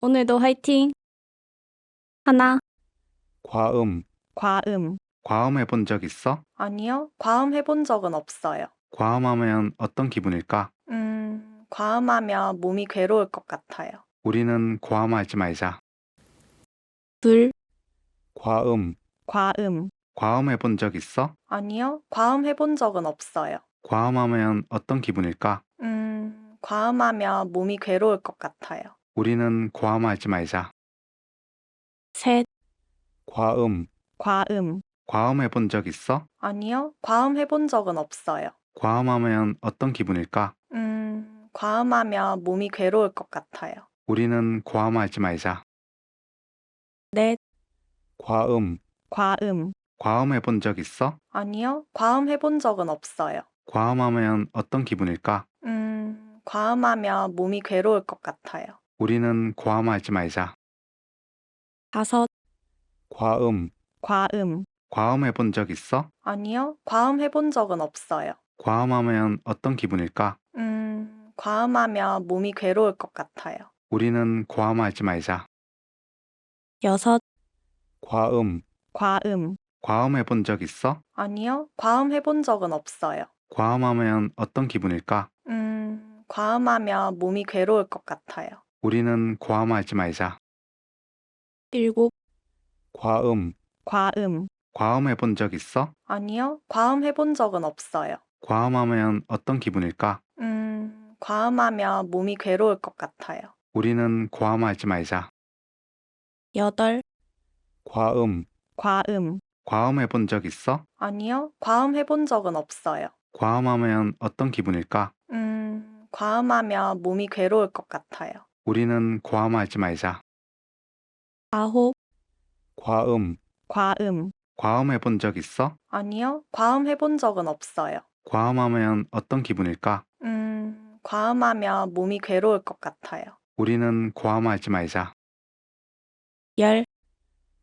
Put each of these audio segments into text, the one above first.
오늘도 화이팅! 하나, 과음. 과음. 과음 해본 적 있어? 아니요, 과음 해본 적은 없어요. 과음하면 어떤 기분일까? 과음하면 몸이 괴로울 것 같아요. 우리는 과음하지 말자. 둘, 과음. 과음. 과음 해본 적 있어? 아니요, 과음 해본 적은 없어요. 과음하면 어떤 기분일까? 과음하면 몸이 괴로울 것 같아요. 우리는 과음하지 말자. 셋, 과음. 과음. 과음 해본 적 있어? 아니요, 과음 해본 적은 없어요. 과음하면 어떤 기분일까? 과음하면 몸이 괴로울 것 같아요. 우리는 과음하지 말자. 넷, 과음. 과음. 과음 해본 적 있어? 아니요, 과음 해본 적은 없어요. 과음하면 어떤 기분일까? 과음하면 몸이 괴로울 것 같아요. 우리는 과음하지 말자. 다섯, 과음. 과음. 과음 해본 적 있어? 아니요, 과음 해본 적은 없어요. 과음하면 어떤 기분일까? 과음하면 몸이 괴로울 것 같아요. 우리는 과음하지 말자. 여섯, 과음. 과음. 과음 해본 적 있어? 아니요, 과음 해본 적은 없어요. 과음하면 어떤 기분일까? 과음하면 몸이 괴로울 것 같아요. 우리는 과음하지 말자. 일곱, 과음. 과음. 과음 해본 적 있어? 아니요, 과음 해본 적은 없어요. 과음하면 어떤 기분일까? 과음하면 몸이 괴로울 것 같아요. 우리는 과음하지 말자. 여덟, 과음. 과음. 과음 해본 적 있어? 아니요, 과음 해본 적은 없어요. 과음하면 어떤 기분일까? 과음하면 몸이 괴로울 것 같아요. 우리는 과음하지 말자. 아홉, 과음. 과음. 과음 해본 적 있어? 아니요, 과음 해본 적은 없어요. 과음하면 어떤 기분일까? 과음하면 몸이 괴로울 것 같아요. 우리는 과음하지 말자. 열,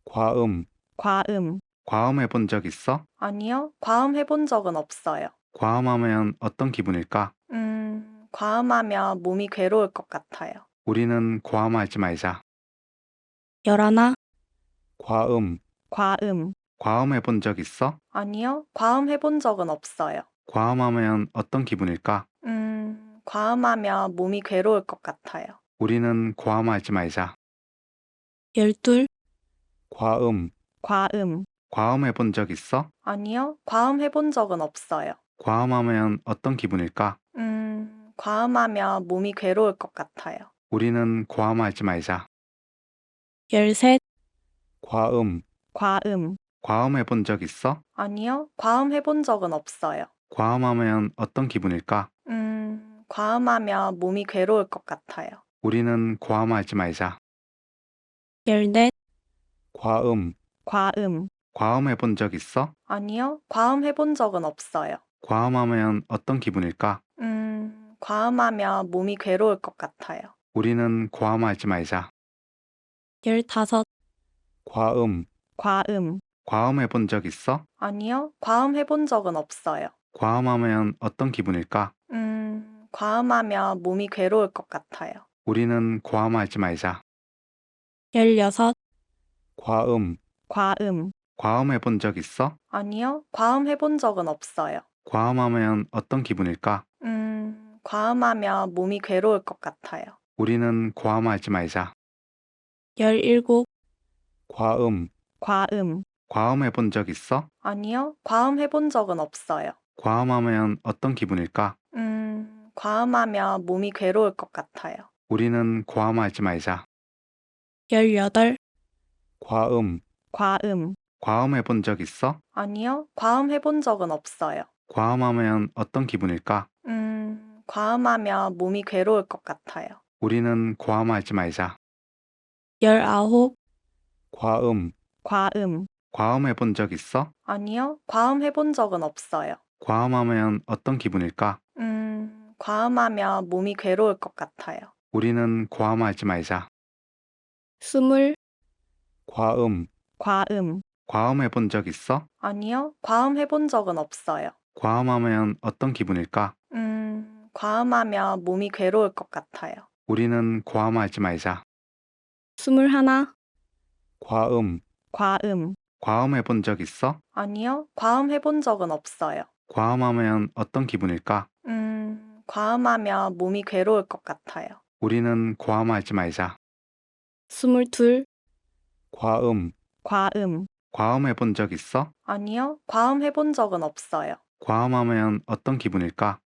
과음. 과음. 과음 해본 적 있어? 아니요, 과음 해본 적은 없어요. 과음하면 어떤 기분일까? 과음하면 몸이 괴로울 것 같아요. 우리는 과음하지 말자. 열하나, 과음. 과음. 과음 해본 적 있어? 아니요, 과음 해본 적은 없어요. 과음하면 어떤 기분일까? 과음하면 몸이 괴로울 것 같아요. 우리는 과음하지 말자. 열둘, 과음. 과음. 과음 해본 적 있어? 아니요, 과음 해본 적은 없어요. 과음하면 어떤 기분일까? 과음하면 몸이 괴로울 것 같아요. 우리는 과음하지 말자. 열셋, 과음. 과음. 과음 해본 적 있어? 아니요, 과음 해본 적은 없어요. 과음하면 어떤 기분일까? 과음하면 몸이 괴로울 것 같아요. 우리는 과음하지 말자. 열넷, 과음. 과음. 과음 해본 적 있어? 아니요, 과음 해본 적은 없어요. 과음하면 어떤 기분일까? 과음하면 몸이 괴로울 것 같아요. 우리는 과음하지 말자. 열다섯, 과음. 과음. 과음 해본 적 있어? 아니요, 과음 해본 적은 없어요. 과음하면 어떤 기분일까? 과음하면 몸이 괴로울 것 같아요. 우리는 과음하지 말자. 열여섯, 과음. 과음. 과음 해본 적 있어? 아니요, 과음 해본 적은 없어요. 과음하면 어떤 기분일까? 과음하면 몸이 괴로울 것 같아요. 우리는 과음하지 말자. 열일곱, 과음. 과음. 과음 해본 적 있어? 아니요, 과음 해본 적은 없어요. 과음하면 어떤 기분일까? 과음하면 몸이 괴로울 것 같아요. 우리는 과음하지 말자. 열여덟, 과음. 과음. 과음 해본 적 있어? 아니요, 과음 해본 적은 없어요. 과음하면 어떤 기분일까? 과음하면 몸이 괴로울 것 같아요. 우리는 과음하지 말자. 열아홉, 과음. 과음. 과음 해본 적 있어? 아니요, 과음 해본 적은 없어요. 과음하면 어떤 기분일까? 과음하면 몸이 괴로울 것 같아요. 우리는 과음하지 말자. 스물, 과음. 과음. 과음 해본 적 있어? 아니요, 과음 해본 적은 없어요. 과음하면 어떤 기분일까? 과음하면 몸이 괴로울 것 같아요. 우리는 과음하지 말자. 21, 과음. 과음. 과음해 본 적 있어? 아니요, 과음 해본 적은 없어요. 과음하면 어떤 기분일까? 과음하면 몸이 괴로울 것 같아요. 우리는 과음하지 말자. 22, 과음. 과음. 과음해 본 적 있어? 아니요, 과음 해본 적은 없어요. 과음하면 어떤 기분일까?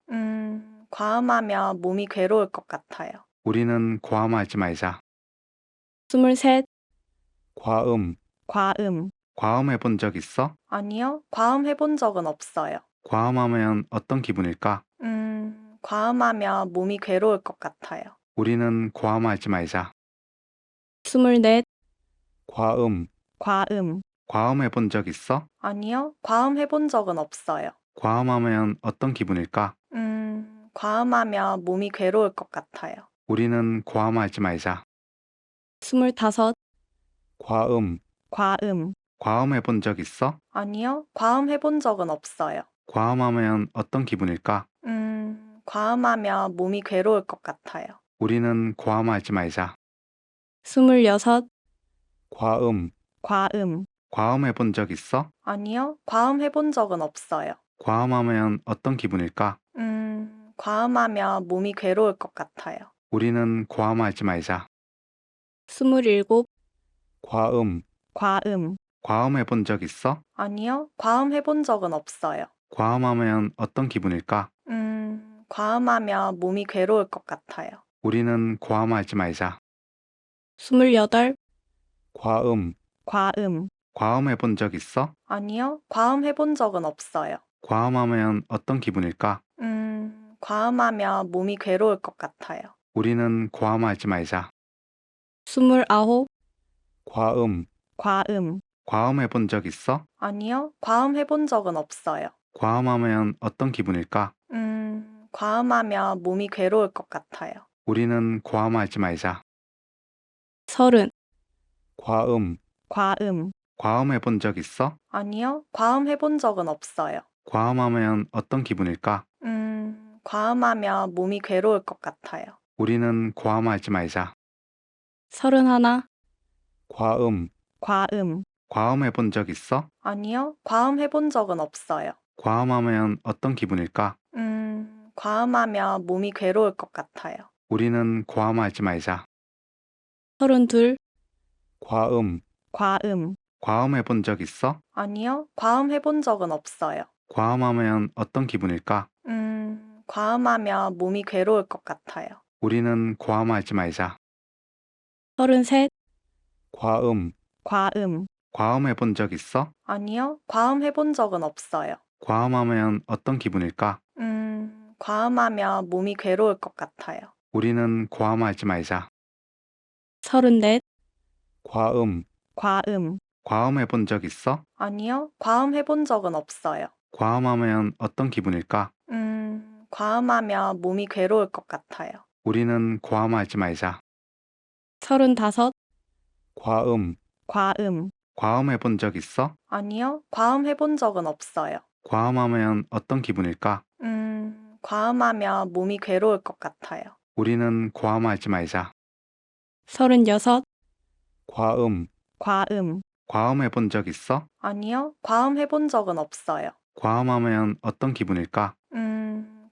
과음하면 몸이 괴로울 것 같아요. 우리는 과음하지 말자. 23, 과음. 과음. 과음해 본 적 있어? 아니요, 과음 해본 적은 없어요. 과음하면 어떤 기분일까? 과음하면 몸이 괴로울 것 같아요. 우리는 과음하지 말자. 24, 과음. 과음. 과음해 본 적 있어? 아니요, 과음 해본 적은 없어요. 과음하면 어떤 기분일까? 과음하면 몸이 괴로울 것 같아요. 우리는 과음하지 말자. 25, 과음. 과음. 과음해 본 적 있어? 아니요, 과음 해본 적은 없어요. 과음하면 어떤 기분일까? 과음하면 몸이 괴로울 것 같아요. 우리는 과음하지 말자. 26, 과음. 과음. 과음해 본 적 있어? 아니요, 과음 해본 적은 없어요. 과음하면 어떤 기분일까? 과음하면 몸이 괴로울 것 같아요. 우리는 과음하지 말자. 27, 과음. 과음. 과음해 본 적 있어? 아니요, 과음 해본 적은 없어요. 과음하면 어떤 기분일까? 과음하면 몸이 괴로울 것 같아요. 우리는 과음하지 말자. 28, 과음. 과음. 과음해 본 적 있어? 아니요, 과음 해본 적은 없어요. 과음하면 어떤 기분일까? 과음하면 몸이 괴로울 것 같아요. 우리는 과음하지 말자. 29, 과음. 과음. 과음해 본 적 있어? 아니요, 과음 해본 적은 없어요. 과음하면 어떤 기분일까? 과음하면 몸이 괴로울 것 같아요. 우리는 과음하지 말자. 30, 과음. 과음. 과음해 본 적 있어? 아니요, 과음 해본 적은 없어요. 과음하면 어떤 기분일까? 과음하면 몸이 괴로울 것 같아요. 우리는 과음하지 말자. 31, 과음. 과음. 과음해 본 적 있어? 아니요, 과음 해본 적은 없어요. 과음하면 어떤 기분일까? 과음하면 몸이 괴로울 것 같아요. 우리는 과음하지 말자. 32, 과음. 과음. 과음해 본 적 있어? 아니요, 과음 해본 적은 없어요. 과음하면 어떤 기분일까? 과음하면 몸이 괴로울 것 같아요. 우리는 과음하지 말자. 33, 과음. 과음. 과음해 본 적 있어? 아니요, 과음 해본 적은 없어요. 과음하면 어떤 기분일까? 과음하면 몸이 괴로울 것 같아요. 우리는 과음하지 말자. 34, 과음. 과음. 과음해 본 적 있어? 아니요, 과음 해본 적은 없어요. 과음하면 어떤 기분일까? 과음하면 몸이 괴로울 것 같아요. 우리는 과음하지 말자. 35, 과음. 과음. 과음해 본 적 있어? 아니요, 과음 해본 적은 없어요. 과음하면 어떤 기분일까? 과음하면 몸이 괴로울 것 같아요. 우리는 과음하지 말자. 36, 과음. 과음. 과음해 본 적 있어? 아니요, 과음 해본 적은 없어요. 과음하면 어떤 기분일까?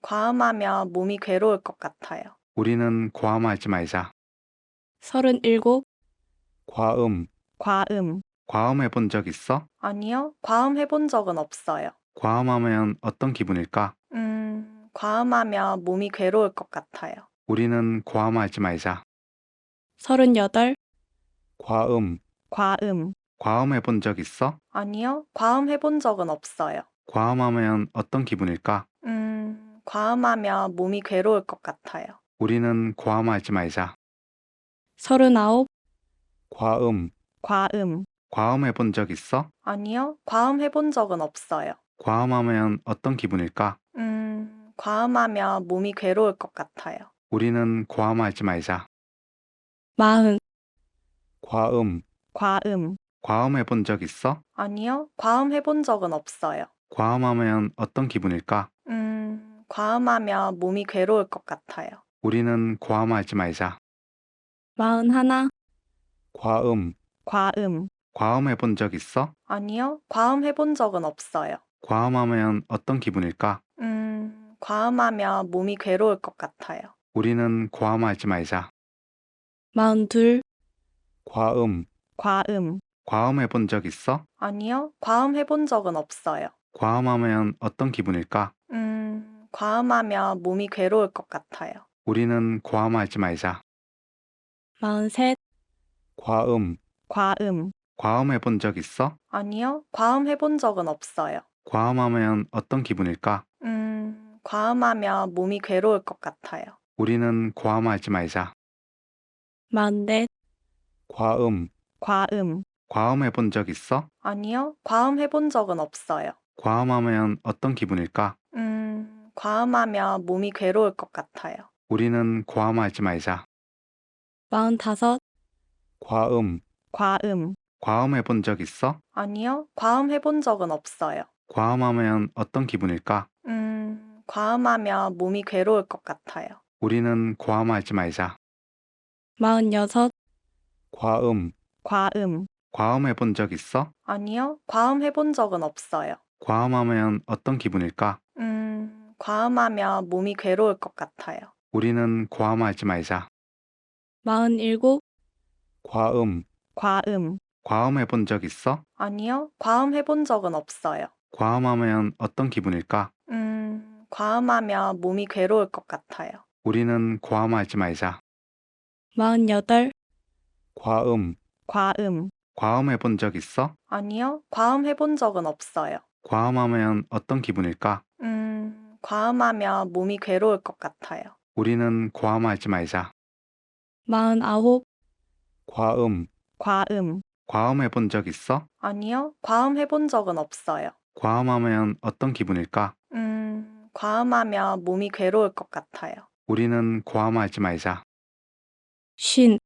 과음하면 몸이 괴로울 것 같아요. 우리는 과음하지 말자. 37, 과음. 과음. 과음해 본 적 있어? 아니요, 과음 해본 적은 없어요. 과음하면 어떤 기분일까? 과음하면 몸이 괴로울 것 같아요. 우리는 과음하지 말자. 38, 과음. 과음. 과음해 본 적 있어? 아니요, 과음 해본 적은 없어요. 과음하면 어떤 기분일까? 과음하면 몸이 괴로울 것 같아요. 우리는 과음하지 말자. 39, 과음. 과음. 과음해 본 적 있어? 아니요, 과음 해본 적은 없어요. 과음하면 어떤 기분일까? 과음하면 몸이 괴로울 것 같아요. 우리는 과음하지 말자. 40, 과음. 과음. 과음해 본 적 있어? 아니요, 과음 해본 적은 없어요. 과음하면 어떤 기분일까? 과음하면 몸이 괴로울 것 같아요. 우리는 과음하지 말자. 41, 과음. 과음. 과음해 본 적 있어? 아니요, 과음 해본 적은 없어요. 과음하면 어떤 기분일까? 과음하면 몸이 괴로울 것 같아요. 우리는 과음하지 말자. 42, 과음. 과음. 과음해 본 적 있어? 아니요, 과음 해본 적은 없어요. 과음하면 어떤 기분일까? 과음하면 몸이 괴로울 것 같아요. 우리는 과음하지 말자. 43, 과음. 과음. 과음해 본 적 있어? 아니요, 과음 해본 적은 없어요. 과음하면 어떤 기분일까? 과음하면 몸이 괴로울 것 같아요. 우리는 과음하지 말자. 44, 과음. 과음. 과음해 본 적 있어? 아니요, 과음 해본 적은 없어요. 과음하면 어떤 기분일까? 과음하면 몸이 괴로울 것 같아요. 우리는 과음하지 말자. 45, 과음. 과음. 과음해 본 적 있어? 아니요, 과음 해본 적은 없어요. 과음하면 어떤 기분일까? 과음하면 몸이 괴로울 것 같아요. 우리는 과음하지 말자. 46, 과음. 과음. 과음해 본 적 있어? 아니요, 과음 해본 적은 없어요. 과음하면 어떤 기분일까? 과음하면 몸이 괴로울 것 같아요. 우리는 과음하지 말자. 47, 과음. 과음. 과음해 본 적 있어? 아니요, 과음 해본 적은 없어요. 과음하면 어떤 기분일까? 과음하면 몸이 괴로울 것 같아요. 우리는 과음하지 말자. 48, 과음. 과음. 과음해 본 적 있어? 아니요, 과음 해본 적은 없어요. 과음하면 어떤 기분일까? 과음하면 몸이 괴로울 것 같아요. 우리는 과음하지 말자. 49, 과음. 과음. 과음해 본 적 있어? 아니요, 과음 해본 적은 없어요. 과음하면 어떤 기분일까? 과음하면 몸이 괴로울 것 같아요. 우리는 과음하지 말자. 50,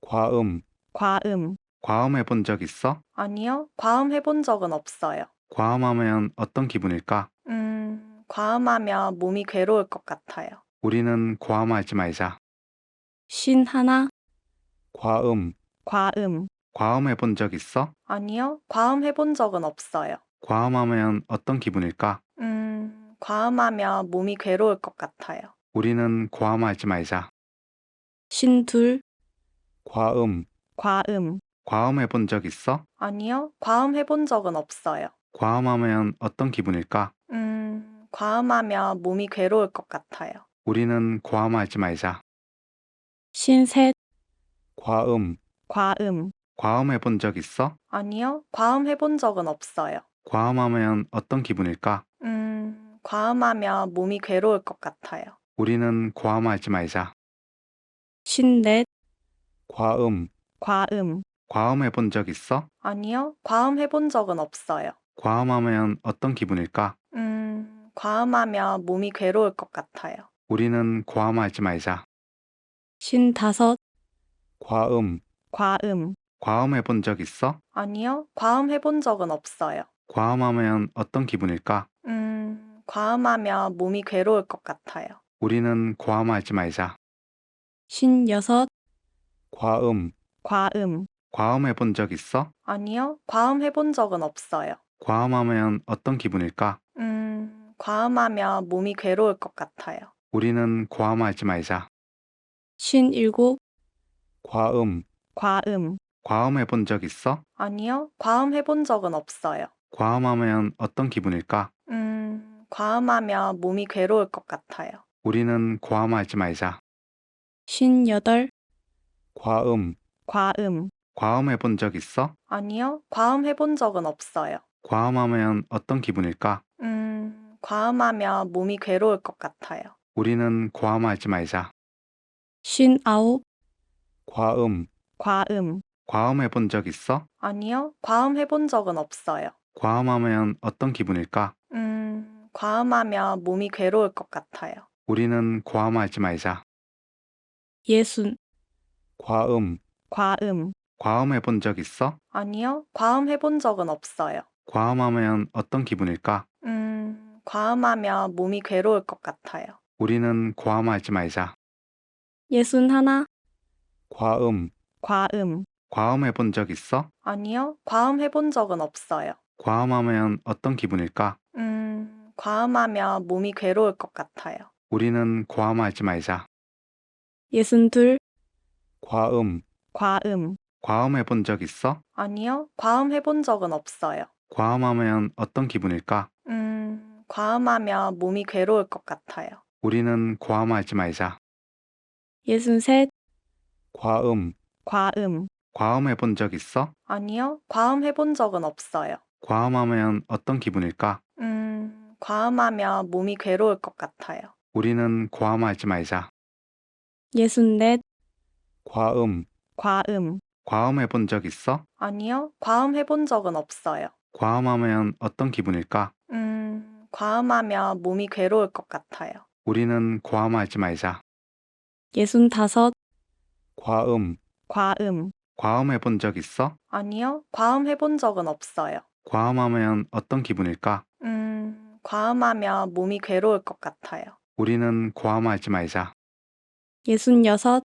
과음. 과음. 과음해 본 적 있어? 아니요, 과음 해본 적은 없어요. 과음하면 어떤 기분일까? 과음하면 몸이 괴로울 것 같아요. 우리는 과음하지 말자. 51, 과음. 과음. 과음해 본 적 있어? 아니요, 과음 해본 적은 없어요. 과음하면 어떤 기분일까? 과음하면 몸이 괴로울 것 같아요. 우리는 과음하지 말자. 52, 과음. 과음. 과음해 본 적 있어? 아니요, 과음 해본 적은 없어요. 과음하면 어떤 기분일까? 과음하면 몸이 괴로울 것 같아요. 우리는 과음하지 말자. 53, 과음. 과음. 과음해 본 적 있어? 아니요, 과음 해본 적은 없어요. 과음하면 어떤 기분일까? 과음하면 몸이 괴로울 것 같아요. 우리는 과음하지 말자. 54, 과음. 과음. 과음해 본 적 있어? 아니요, 과음 해본 적은 없어요. 과음하면 어떤 기분일까? 과음하면 몸이 괴로울 것 같아요. 우리는 과음하지 말자. 55, 과음. 과음. 과음해 본 적 있어? 아니요, 과음 해본 적은 없어요. 과음하면 어떤 기분일까? 과음하면 몸이 괴로울 것 같아요. 우리는 과음하지 말자. 56, 과음. 과음. 과음해 본 적 있어? 아니요, 과음 해본 적은 없어요. 과음하면 어떤 기분일까? 과음하면 몸이 괴로울 것 같아요. 우리는 과음하지 말자. 57, 과음. 과음. 과음해 본 적 있어? 아니요, 과음 해본 적은 없어요. 과음하면 어떤 기분일까? 과음하면 몸이 괴로울 것 같아요. 우리는 과음하지 말자. 58, 과음. 과음. 과음해 본 적 있어? 아니요, 과음 해본 적은 없어요. 과음하면 어떤 기분일까? 과음하면 몸이 괴로울 것 같아요. 우리는 과음하지 말자. 59, 과음. 과음. 과음해 본 적 있어? 아니요, 과음 해본 적은 없어요. 과음하면 어떤 기분일까? 과음하면 몸이 괴로울 것 같아요. 우리는 과음하지 말자. 60, 과음. 과음. 과음해 본 적 있어? 아니요, 과음 해본 적은 없어요. 과음하면 어떤 기분일까? 과음하면 몸이 괴로울 것 같아요. 우리는 과음하지 말자. 61, 과음. 과음, 과음해 본 적 있어? 아니요, 과음 해본 적은 없어요. 과음하면 어떤 기분일까? 과음하면 몸이 괴로울 것 같아요. 우리는 과음하지 말자. 62, 과음. 과음, 과음해 본 적 있어? 아니요, 과음 해본 적은 없어요. 과음하면 어떤 기분일까? 과음하면 몸이 괴로울 것 같아요. 우리는 과음하지 말자. 63, 과음. 과음, 과음해 본 적 있어? 아니요, 과음 해본 적은 없어요. 과음하면 어떤 기분일까? 과음하면 몸이 괴로울 것 같아요. 우리는 과음하지 말자. 64, 과음. 과음, 과음해 본 적 있어? 아니요, 과음 해본 적은 없어요. 과음하면 어떤 기분일까? 과음하면 몸이 괴로울 것 같아요. 우리는 과음하지 말자. 65, 과음. 과음, 과음해 본 적 있어? 아니요, 과음 해본 적은 없어요. 과음하면 어떤 기분일까? 과음하면 몸이 괴로울 것 같아요. 우리는 과음하지 말자. 66,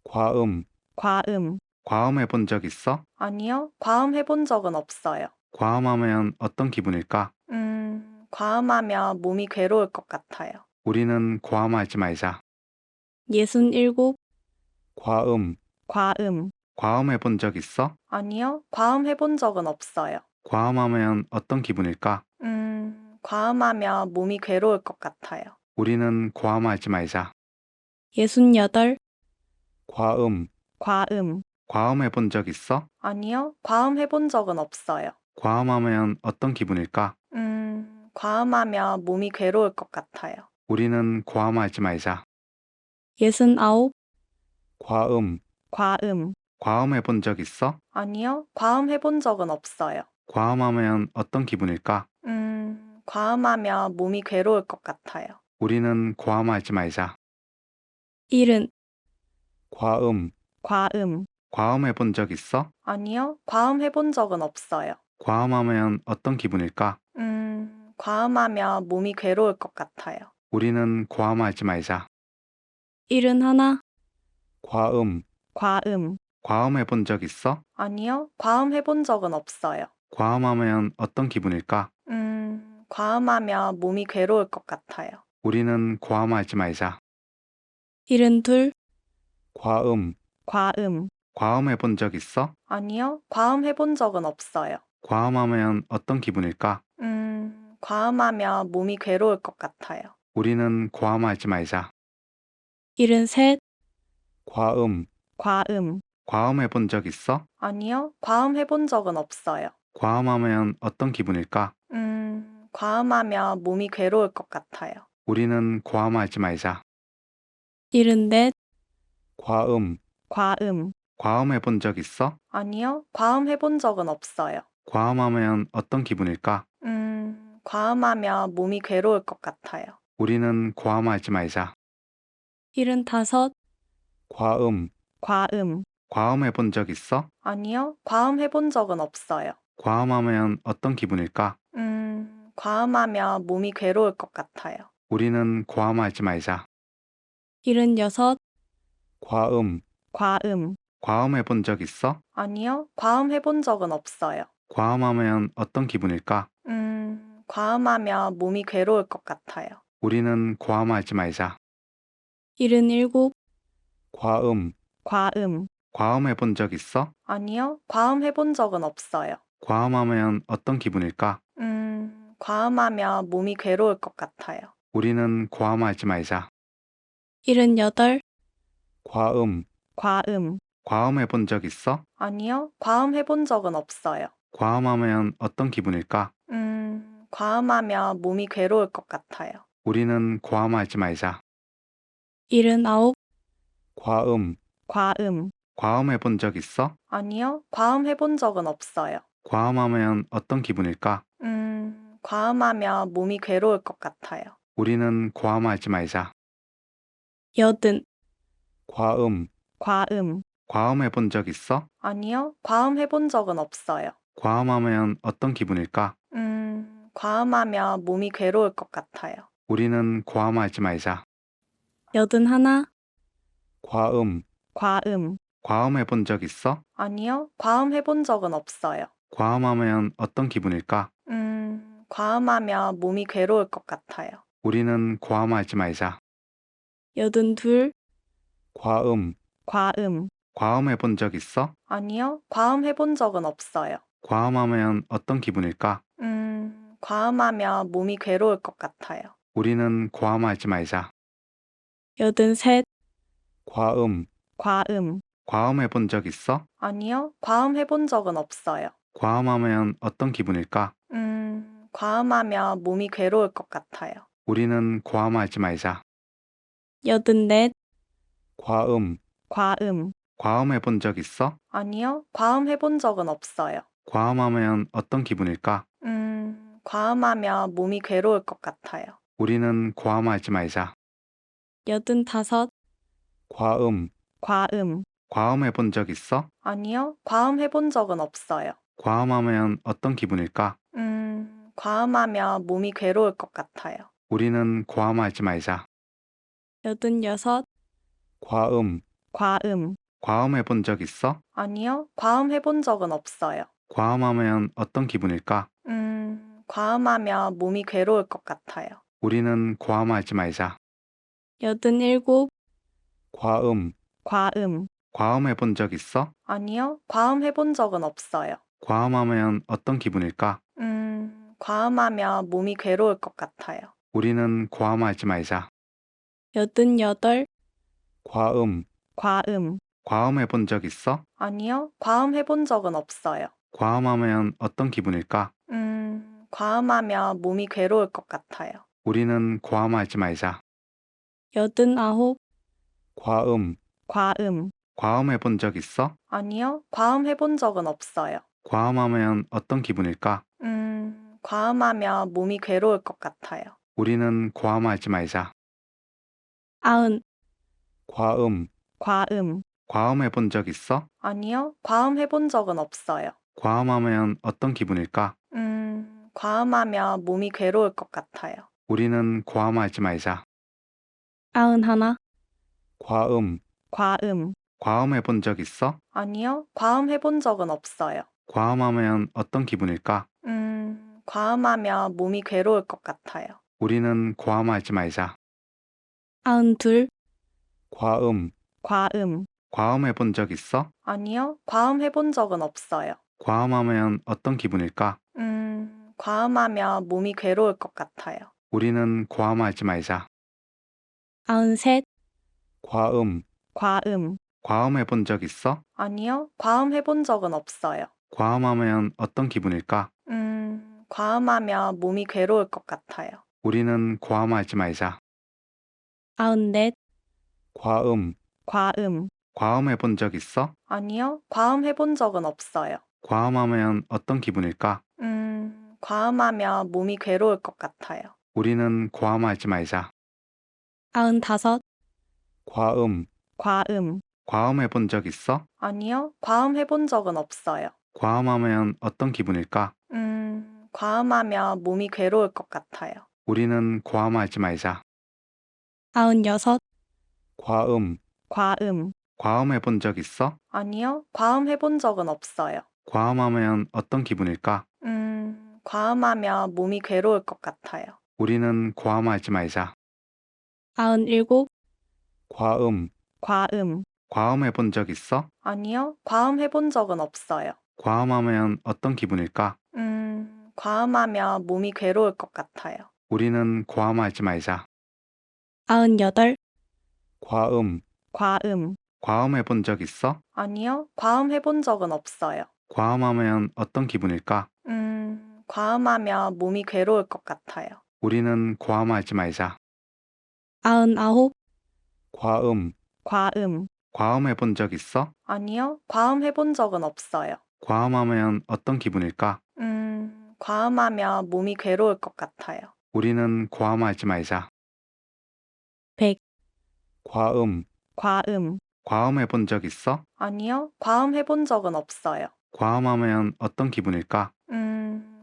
과음. 과음, 과음해 본 적 있어? 아니요, 과음 해본 적은 없어요. 과음하면 어떤 기분일까? 과음하면 몸이 괴로울 것 같아요. 우리는 과음하지 말자. 67, 과음. 과음, 과음해 본 적 있어? 아니요, 과음 해본 적은 없어요. 과음하면 어떤 기분일까? 과음하면 몸이 괴로울 것 같아요. 우리는 과음하지 말자. 68, 과음. 과음, 과음해 본 적 있어? 아니요, 과음 해본 적은 없어요. 과음하면 어떤 기분일까? 과음하면 몸이 괴로울 것 같아요. 우리는 과음하지 말자. 69, 과음. 과음, 과음해 본 적 있어? 아니요, 과음 해본 적은 없어요. 과음하면 어떤 기분일까? 과음하면 몸이 괴로울 것 같아요. 우리는 과음하지 말자. 70, 과음. 과음, 과음해 본 적 있어? 아니요, 과음 해본 적은 없어요. 과음하면 어떤 기분일까? 과음하면 몸이 괴로울 것 같아요. 우리는 과음하지 말자. 71, 과음. 과음, 과음해 본 적 있어? 아니요, 과음 해본 적은 없어요. 과음하면 어떤 기분일까? 과음하면 몸이 괴로울 것 같아요. 우리는 과음하지 말자. 72, 과음. 과음, 과음해 본 적 있어? 아니요, 과음 해본 적은 없어요. 과음하면 어떤 기분일까? 과음하면 몸이 괴로울 것 같아요. 우리는 과음하지 말자. 73, 과음. 과음, 과음해 본 적 있어? 아니요, 과음 해본 적은 없어요. 과음하면 어떤 기분일까? 과음하면 몸이 괴로울 것 같아요. 우리는 과음하지 말자. 74, 과음. 과음, 과음해 본 적 있어? 아니요, 과음 해본 적은 없어요. 과음하면 어떤 기분일까? 과음하면 몸이 괴로울 것 같아요. 우리는 과음하지 말자. 75, 과음. 과음, 과음해 본 적 있어? 아니요, 과음 해본 적은 없어요. 과음하면 어떤 기분일까? 과음하면 몸이 괴로울 것 같아요. 우리는 과음하지 말자. 76, 과음. 과음, 과음해 본 적 있어? 아니요, 과음 해본 적은 없어요. 과음하면 어떤 기분일까? 과음하면 몸이 괴로울 것 같아요. 우리는 과음하지 말자. 77, 과음. 과음, 과음해 본 적 있어? 아니요, 과음 해본 적은 없어요. 과음하면 어떤 기분일까? 과음하면 몸이 괴로울 것 같아요. 우리는 과음하지 말자. 78, 과음. 과음, 과음해 본 적 있어? 아니요, 과음 해본 적은 없어요. 과음하면 어떤 기분일까? 과음하면 몸이 괴로울 것 같아요. 우리는 과음하지 말자. 79, 과음. 과음, 과음해 본 적 있어? 아니요, 과음 해본 적은 없어요. 과음하면 어떤 기분일까? 과음하면 몸이 괴로울 것 같아요. 우리는 과음하지 말자. 80, 과음. 과음, 과음해 본 적 있어? 아니요, 과음 해본 적은 없어요. 과음하면 어떤 기분일까? 과음하면 몸이 괴로울 것 같아요. 우리는 과음하지 말자. 81, 과음. 과음, 과음해 본 적 있어? 아니요, 과음 해본 적은 없어요. 과음하면 어떤 기분일까? 과음하면 몸이 괴로울 것 같아요. 우리는 과음하지 말자. 82, 과음. 과음, 과음해 본 적 있어? 아니요, 과음 해본 적은 없어요. 과음하면 어떤 기분일까? 과음하면 몸이 괴로울 것 같아요. 우리는 과음하지 말자. 83, 과음. 과음, 과음해 본 적 있어? 아니요, 과음 해본 적은 없어요. 과음하면 어떤 기분일까? 과음하면 몸이 괴로울 것 같아요. 우리는 과음하지 말자. 84, 과음. 과음, 과음해 본 적 있어? 아니요, 과음 해본 적은 없어요. 과음하면 어떤 기분일까? 과음하면 몸이 괴로울 것 같아요. 우리는 과음하지 말자. 85, 과음. 과음, 과음해 본 적 있어? 아니요, 과음 해본 적은 없어요. 과음하면 어떤 기분일까? 과음하면 몸이 괴로울 것 같아요. 우리는 과음하지 말자. 86, 과음. 과음, 과음해 본 적 있어? 아니요, 과음 해본 적은 없어요. 과음하면 어떤 기분일까? 과음하면 몸이 괴로울 것 같아요. 우리는 과음하지 말자. 87, 과음. 과음, 과음해 본 적 있어? 아니요, 과음 해본 적은 없어요. 과음하면 어떤 기분일까? 과음하면 몸이 괴로울 것 같아요. 우리는 과음하지 말자. 88, 과음. 과음, 과음해 본 적 있어? 아니요, 과음 해본 적은 없어요. 과음하면 어떤 기분일까? 과음하면 몸이 괴로울 것 같아요. 우리는 과음하지 말자. 89, 과음. 과음, 과음해 본 적 있어? 아니요, 과음 해본 적은 없어요. 과음하면 어떤 기분일까? 과음하면 몸이 괴로울 것 같아요. 우리는 과음하지 말자. 90, 과음. 과음, 과음해 본 적 있어? 아니요, 과음 해본 적은 없어요. 과음하면 어떤 기분일까? 과음하면 몸이 괴로울 것 같아요. 우리는 과음하지 말자. 91, 과음. 과음, 과음해 본 적 있어? 아니요, 과음 해본 적은 없어요. 과음하면 어떤 기분일까? 과음하면 몸이 괴로울 것 같아요. 우리는 과음하지 말자. 92, 과음. 과음, 과음해 본 적 있어? 아니요, 과음 해본 적은 없어요. 과음하면 어떤 기분일까? 과음하면 몸이 괴로울 것 같아요. 우리는 과음하지 말자. 93, 과음. 과음, 과음해 본 적 있어? 아니요, 과음 해본 적은 없어요. 과음하면 어떤 기분일까? 과음하면 몸이 괴로울 것 같아요. 우리는 과음하지 말자. 94, 과음. 과음, 과음해 본 적 있어? 아니요, 과음 해본 적은 없어요. 과음하면 어떤 기분일까? 과음하면 몸이 괴로울 것 같아요. 우리는 과음하지 말자. 95, 과음. 과음, 과음해 본 적 있어? 아니요, 과음 해본 적은 없어요. 과음하면 어떤 기분일까? 과음하면 몸이 괴로울 것 같아요. 우리는 과음하지 말자. 96, 과음. 과음, 과음해 본 적 있어? 아니요, 과음 해본 적은 없어요. 과음하면 어떤 기분일까? 과음하면 몸이 괴로울 것 같아요. 우리는 과음하지 말자. 97, 과음. 과음, 과음해 본 적 있어? 아니요, 과음 해본 적은 없어요. 과음하면 어떤 기분일까? 과음하면 몸이 괴로울 것 같아요. 우리는 과음하지 말자. 98, 과음. 과음, 과음해 본 적 있어? 아니요, 과음 해본 적은 없어요. 과음하면 어떤 기분일까? 과음하면 몸이 괴로울 것 같아요. 우리는 과음하지 말자. 99, 과음. 과음, 과음해 본 적 있어? 아니요, 과음 해본 적은 없어요. 과음하면 어떤 기분일까? 과음하면 몸이 괴로울 것 같아요. 우리는 과음하지 말자. 100, 과음. 과음, 과음해 본 적 있어? 아니요, 과음 해본 적은 없어요. 과음하면 어떤 기분일까?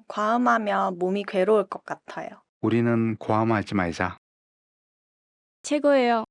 과음하면 몸이 괴로울 것 같아요. 우리는 과음하지 말자. 최고예요.